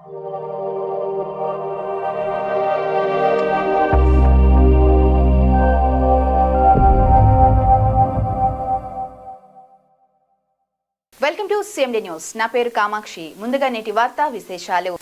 Welcome to CMD news. నా పేరు కామాక్షి. ముందుగా నేటి వార్తా విశేషాలు.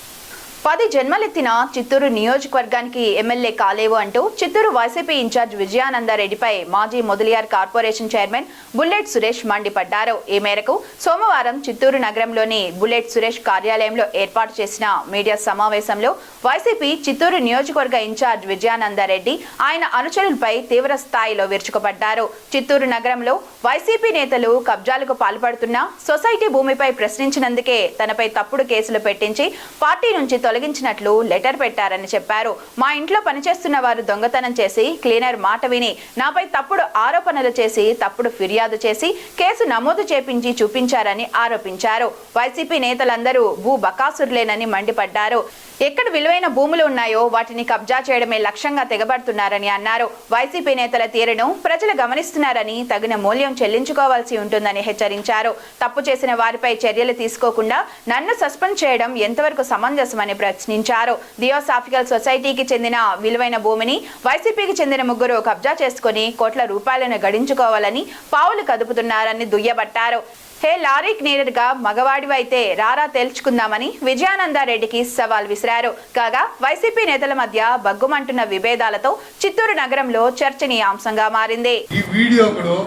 10 జన్మలెత్తిన చిత్తూరు నియోజకవర్గానికి ఎమ్మెల్యే కాలేవు అంటూ చిత్తూరు వైసీపీ ఇన్ఛార్జ్ విజయానందరెడ్డిపై మాజీ Mudaliar corporation chairman bullet Suresh మండిపడ్డారు. ఈ మేరకు సోమవారం చిత్తూరు నగరంలోని బుల్లెట్ సురేష్ కార్యాలయంలో ఏర్పాటు చేసిన మీడియా సమావేశంలో వైసీపీ చిత్తూరు నియోజకవర్గ ఇన్ఛార్జ్ విజయానందరెడ్డి ఆయన అనుచరులపై తీవ్ర స్థాయిలో విరుచుకుపడ్డారు. చిత్తూరు నగరంలో వైసీపీ నేతలు కబ్జాలకు పాల్పడుతున్న సొసైటీ భూమిపై ప్రశ్నించినందుకే తనపై తప్పుడు కేసులు పెట్టించి పార్టీ నుంచి తొలగించినట్లు లెటర్ పెట్టారని చెప్పారు. మా ఇంట్లో పనిచేస్తున్న వారు దొంగతనం చేసి క్లీనర్ మాట విని నాపై తప్పుడు ఆరోపణలు చేసి తప్పుడు ఫిర్యాదు చేసి కేసు నమోదు చేపించి చూపించారని ఆరోపించారు. వైసీపీ నేతలందరూ భూ బకాసురులేనని మండిపడ్డారు. ఎక్కడ విలువైన భూములు ఉన్నాయో వాటిని కబ్జా చేయడమే లక్ష్యంగా తెగబడుతున్నారని అన్నారు. వైసీపీ నేతల తీరును ప్రజలు గమనిస్తున్నారని తగిన మూల్యం చెల్లించుకోవాల్సి ఉంటుందని హెచ్చరించారు. తప్పు చేసిన వారిపై చర్యలు తీసుకోకుండా నన్ను సస్పెండ్ చేయడం ఎంతవరకు సమంజసమని ప్రశ్నించారు. థియోసాఫికల్ సొసైటీకి చెందిన విలువైన భూమిని వైసీపీకి చెందిన ముగ్గురు కబ్జా చేసుకుని కోట్ల రూపాయలను గడించుకోవాలని పావులు కదుపుతున్నారని దుయ్యబట్టారు. హే లారీ క్లీనర్గా మగవాడివైతే రారా తేల్చుకుందామని విజయానందరెడ్డికి సవాల్ విసిరారు. కాగా వైసీపీ నేతల మధ్య బగ్గుమంటున్న విభేదాలతో చిత్తూరు నగరంలో చర్చనీయాంశంగా మారింది. ఈ వీడియో కూడా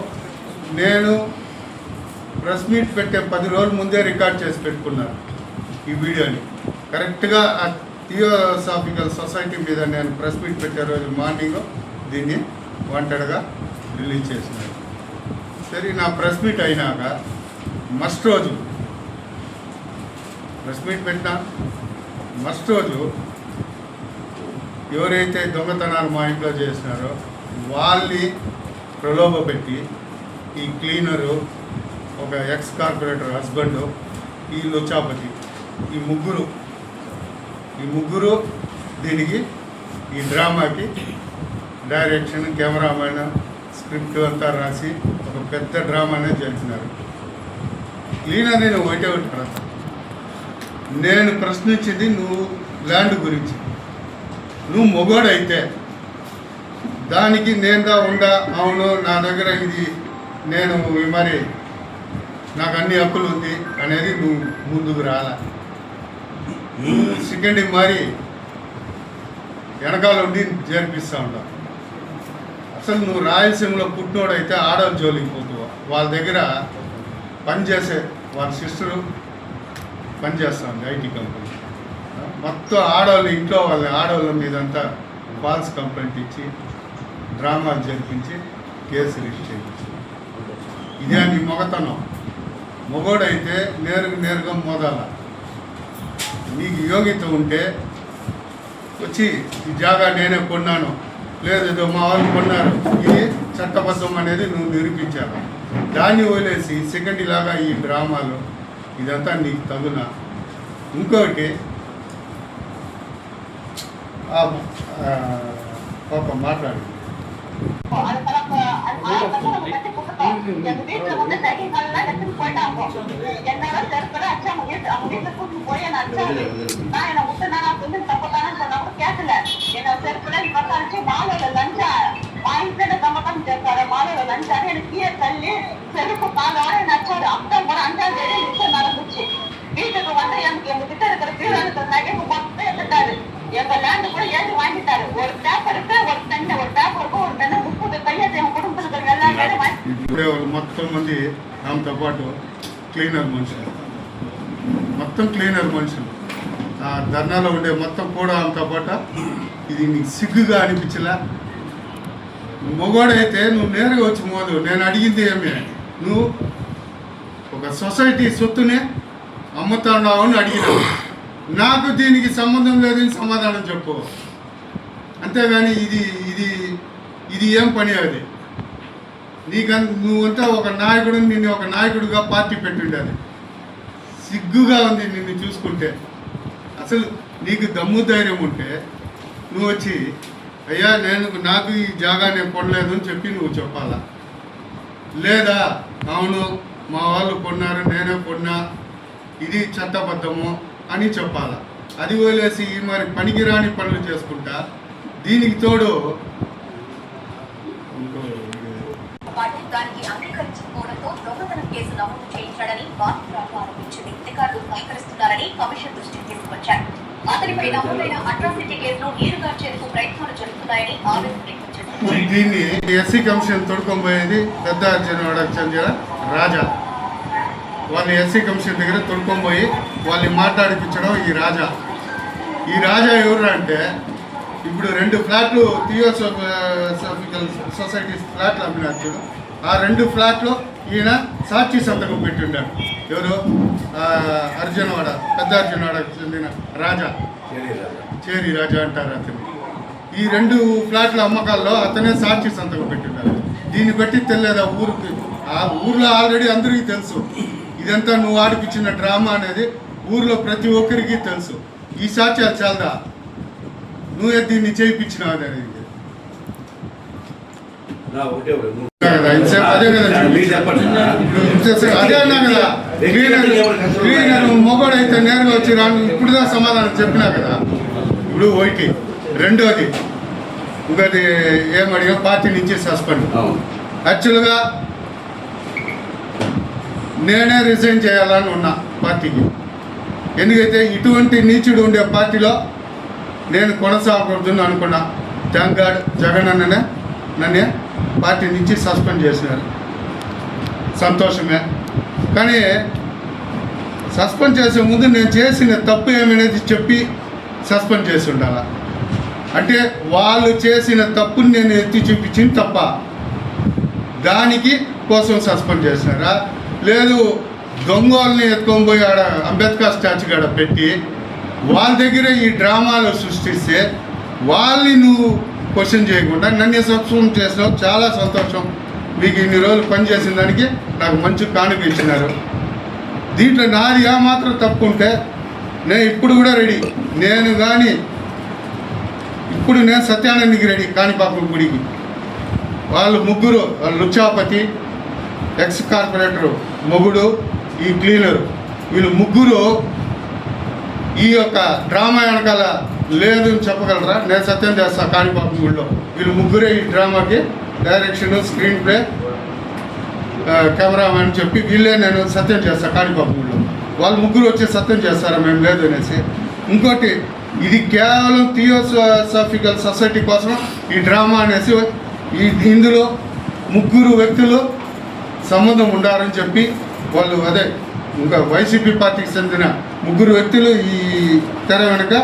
నేను ప్రెస్ మీట్ పెట్టే 10 రోజుల ముందే రికార్డ్ చేసి పెట్టుకున్నాను. ఈ వీడియోని కరెక్ట్గా ఆ థియోసాఫికల్ సొసైటీ మీద నేను ప్రెస్ మీట్ పెట్టే రోజు మార్నింగ్ దీన్ని వాంటెడ్గా రిలీజ్ చేసినాను. సరే, నా ప్రెస్ మీట్ అయినాక మస్ట్ రోజు ప్రెస్ మీట్ పెట్టినా మస్ట్ రోజు ఎవరైతే దొంగతనాలు మా ఇంట్లో చేసినారో వాళ్ళని ప్రలోభ పెట్టి ఈ క్లీనరు, ఒక ఎక్స్ కార్పొరేటర్ హస్బెండ్, ఈ లుచాపతి, ఈ ముగ్గురు దీనికి ఈ డ్రామాకి డైరెక్షన్, కెమెరామెన్, స్క్రిప్ట్ అంతా రాసి ఒక పెద్ద డ్రామానే చేసినారు. క్లీనర్ నేను ఒకటే ఉంటాను. నేను ప్రశ్నించింది నువ్వు ల్యాండ్ గురించి. నువ్వు మొగోడైతే దానికి నేనుగా అవును నా దగ్గర ఇది నేను మరి నాకు అన్ని హక్కులు ఉంది అనేది నువ్వు ముందుకు రాలా. నువ్వు సెకండ్ మరి వెనకాల ఉండి జరిపిస్తూ ఉంటావు. అసలు నువ్వు రాయలసీమలో పుట్టినోడైతే ఆడవాళ్ళ జోలికి పోతావు. వాళ్ళ దగ్గర పనిచేసే వాళ్ళ సిస్టరు పనిచేస్తూ ఉంది ఐటీ కంపెనీ. మొత్తం ఆడవాళ్ళు ఇంట్లో వాళ్ళ ఆడవాళ్ళ మీదంతా ఫాల్స్ కంప్లైంట్ ఇచ్చి డ్రామాలు జరిపించి కేసు రిజిస్టర్ చేయించి, ఇదే నీ మొగతనం. మొగోడైతే నేరుగా మోదాల. నీకు యోగ్యత ఉంటే వచ్చి ఈ జాగా నేనే కొన్నాను, లేదు మా వాళ్ళు కొన్నారు, ఇది చట్టబద్ధం అనేది నువ్వు నిరూపించాను. దాన్ని వదిలేసి సెకండ్ ఇలాగా ఈ డ్రామాలు ఇదంతా నీకు తగునా. ఇంకోటి పాప మాట్లాడి మా ఇంట్లో నమ్మకం చేస్తారు. మాలో లంచాన్ని తల్లి చెరుకు బాగా నచ్చారు. అర్థం కూడా అంటారు నడుపుచ్చి వీటికి వంట ఎందుకు ఇక్కడ తీరాలతో నగేపు మొత్తం ఎత్తుతారు. எங்க லேண்ட் கூட ஏற்றி வாங்கிட்டாரு. ஒரு பேப்பருக்கு ஒரு பெண்ணு, ஒரு பேப்பருக்கு ஒரு பெண்ணு 30 கையெழுத்து కుటుంబస్తులు எல்லாரும் మొత్తం మంది ఆమెతో పాటు క్లీనర్ మనుషులు, మొత్తం క్లీనర్ మనుషులు ఆ ధర్నాలో ఉండే మొత్తం కూడా ఆమెతో పాటు. ఇది నీకు సిగ్గుగా అనిపించలా? మొగోడైతే నువ్వు నేరుగా వచ్చి మోదు. నేను అడిగింది ఏమి, నువ్వు ఒక సొసైటీ సొత్తునే అమ్ముతున్నావు అని అడిగినావు. నాకు దీనికి సంబంధం లేదని సమాధానం చెప్పు. అంతేగాని ఇది ఇది ఇది ఏం పని? అది నువ్వంతా ఒక నాయకుడు, నిన్ను ఒక నాయకుడిగా పార్టీ పెట్టుండేది. సిగ్గుగా ఉంది నిన్ను చూసుకుంటే. అసలు నీకు దమ్ము ధైర్యం ఉంటే నువ్వు వచ్చి అయ్యా నాకు ఈ జాగా నేను కొనలేదు అని చెప్పి నువ్వు చెప్పాలా. లేదా అవును మా వాళ్ళు కొన్నారు, నేనే కొన్నా, ఇది చట్టబద్ధము అని చెప్పాలా. అది వదిలేసి మరి పనికిరాని పనులు చేసుకుంటా దీనికి తోడు దానికి అంగీకరించకపోవడంతో దొంగతనం కేసు నమోదు చేయించాడని బాధితురాలు ఆరోపించింది. అధికారులు సహకరిస్తున్నారని కమిషన్ దృష్టికి తీసుకొచ్చారు. అతనిపై నమోదైన అట్రాసిటీ కేసులో నీరుగార్చేందుకు ప్రయత్నాలు జరుగుతున్నాయని ఆవేదన వ్యక్తం చేశారు. దీన్ని ఎస్సీ కమిషన్ తొడుకోబోయేది పెద్ద అర్జునవాడకు చెందిన రాజా. వాళ్ళని ఎస్సీ కమిషన్ దగ్గర తొడుకోబోయి వాళ్ళని మాట్లాడిపించడం ఈ రాజా ఎవరు అంటే ఇప్పుడు 2 ఫ్లాట్లు థియోసాఫికల్ సొసైటీస్ ఫ్లాట్లు అమ్మినారు చూడు. ఆ 2 ఫ్లాట్లు ఈయన సాక్షి సంతకం పెట్టిండాడు. ఎవరు? అర్జునవాడ, పెద్ద అర్జునవాడకు చెందిన రాజా, చేరి రాజా అంటారు అతను. ఈ 2 ఫ్లాట్ల అమ్మకాల్లో అతనే సాక్షి సంతకం పెట్టిండాడు. దీన్ని బట్టి తెలియదు ఆ ఊర్లో ఆల్రెడీ అందరికీ తెలుసు. ఇదంతా నువ్వు ఆడిపించిన డ్రామా అనేది ఊర్లో ప్రతి ఒక్కరికి తెలుసు. ఈ సాక్ష్యాలు చాలదా? నువ్వే దీన్ని చేయించినావు అనేది అదే అన్నా కదా. క్లీనర్ మొగోడైతే నేరుగా వచ్చి రాను ఇప్పుడుదా సమాధానం చెప్పినా కదా. ఇప్పుడు ఒకటి. రెండోది ఇంకోటి ఏమడిగా పార్టీ నుంచి సస్పెండ్. యాక్చువల్గా నేనే రిజైన్ చేయాలని ఉన్నా పార్టీకి. ఎందుకైతే ఇటువంటి నీచుడు ఉండే పార్టీలో నేను కొనసాగకూడదని అనుకున్నా. థ్యాంక్ గాడ్ జగన్ అన్ననే నన్ను పార్టీ నుంచి సస్పెండ్ చేసినారు. సంతోషమే. కానీ సస్పెండ్ చేసే ముందు నేను చేసిన తప్పు ఏమనేది చెప్పి సస్పెండ్ చేసి ఉండాలి. అంటే వాళ్ళు చేసిన తప్పుని నేను ఎత్తి చూపించింది తప్ప దానికి కోసం సస్పెండ్ చేసినారా? లేదు దొంగల్ని ఎత్తుకొని పోయి ఆడ అంబేద్కర్ స్టాచ్యూ కాడ పెట్టి వాళ్ళ దగ్గర ఈ డ్రామాలు సృష్టిస్తే వాళ్ళని నువ్వు క్వశ్చన్ చేయకుండా నన్ను సస్పెండ్ చేసినావు. చాలా సంతోషం. మీకు ఇన్ని రోజులు పనిచేసిన దానికి నాకు మంచి కానుక ఇచ్చినారు. దీంట్లో నాది ఏమాత్రం తప్పు ఉంటే నేను ఇప్పుడు కూడా రెడీ. ఇప్పుడు నేను సత్యానందకి రెడీ. కాణిపాకం గుడికి వాళ్ళు ముగ్గురు, లుచ్చాపతి, ఎక్స్ కార్పొరేటరు మొగుడు, ఈ క్లీనరు, వీళ్ళు ముగ్గురు ఈ యొక్క డ్రామా వెనకాల లేదు అని చెప్పగలరా? నేను సత్యం చేస్తా. కాణిపాకం గుడిలో వీళ్ళు ముగ్గురే ఈ డ్రామాకి డైరెక్షన్, స్క్రీన్ ప్లే, కెమెరామెన్ చెప్పి వీళ్ళే నేను సత్యం చేస్తాను. కాణిపాకం గుడిలో వాళ్ళు ముగ్గురు వచ్చి సత్యం చేస్తారా మేము లేదు అనేసి. ఇంకోటి, ఇది కేవలం థియోసాఫికల్ సొసైటీ కోసం ఈ డ్రామా అనేసి ఇందులో ముగ్గురు వ్యక్తులు సంబంధం ఉండాలని చెప్పి వాళ్ళు అదే ఇంకా వైసీపీ పార్టీకి చెందిన ముగ్గురు వ్యక్తులు ఈ తెర వెనుక.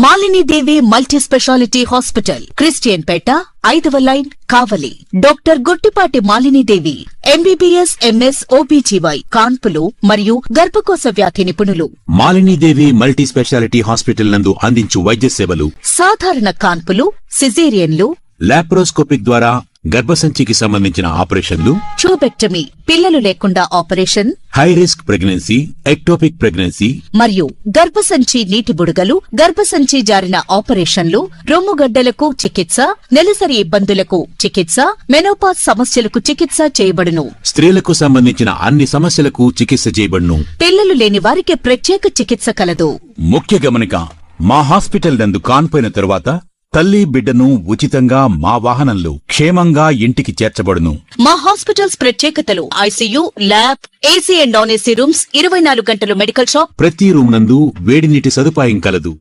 Malini Devi multi speciality hospital, Christian Peta, 5వ line, Kavali. Doctor Guttipati Malinidevi, MBBS, MS, OBGY, కాన్పులు మరియు గర్భకోశ వ్యాధి నిపుణులు. మాలినీదేవి మల్టీ స్పెషాలిటీ హాస్పిటల్ నందు అందించు వైద్య సేవలు: సాధారణ కాన్పులు, సిజేరియన్లు, లాప్రోస్కోపిక్ ద్వారా గర్భసంచికి సంబంధించిన ఆపరేషన్లు, ట్యూబెక్టమీ, పిల్లలు లేకుండా operation, high risk pregnancy, ectopic pregnancy మరియు గర్భసంచి నీటి బుడగలు, గర్భసంచి జారిన ఆపరేషన్లు, రొమ్ముగడ్డలకు చికిత్స, నెలసరి ఇబ్బందులకు చికిత్స, మెనోపాజ్ సమస్యలకు చికిత్స చేయబడును. స్త్రీలకు సంబంధించిన అన్ని సమస్యలకు చికిత్స చేయబడును. పిల్లలు లేని వారికి ప్రత్యేక చికిత్స కలదు. ముఖ్య గమనిక: మా హాస్పిటల్ నందు కాన్పోయిన తరువాత తల్లి బిడ్డను ఉచితంగా మా వాహనంలో క్షేమంగా ఇంటికి చేర్చబడును. మా హాస్పిటల్స్ ప్రత్యేకతలు: ICU, lab, AC and non AC rooms, 24 గంటలు మెడికల్ షాప్, ప్రతి రూమ్ నందు వేడి నీటి సదుపాయం కలదు.